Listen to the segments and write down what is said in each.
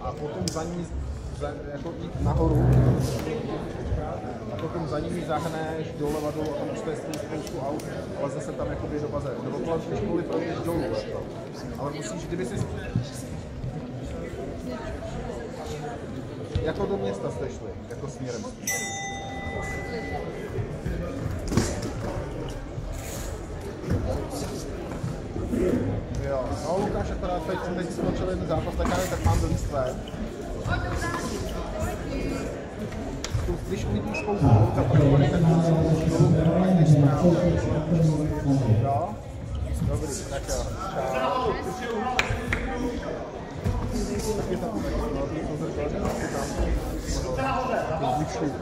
a potom za ní jako jít nahoru a potom za nimi zahneš doleva dolů a tam už to je spoustu aut, ale zase tam jakoby do bazénu. Nebo kolem té školy projdeš dolů. Ale musíš, kdyby si... Jako do města jste šli, jako směrem. Jo, no Lukáš, akorát teď skončil jeden zápas, tak mám druhý své. Když uvidíš spoustu aut, tak tady tak jdeš správně. Jo? Dobrý, tak jo. Čau. Taky tam pozor, že tam vyšli.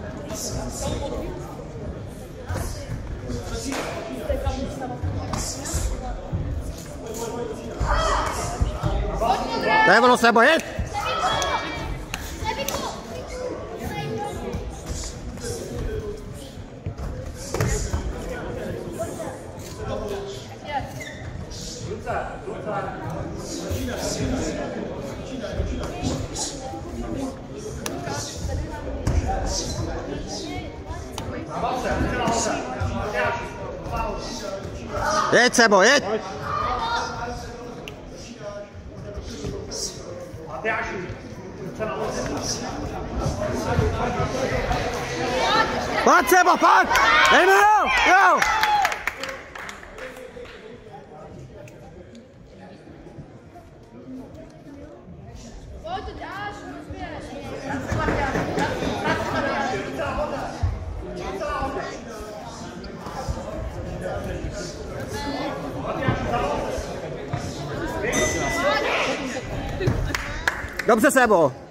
Daj ono Sebo, jed! Jeď Sebo, jeď! Pojď Sebo, pojď! Dej mi ho! Jo! Dobře Sebo!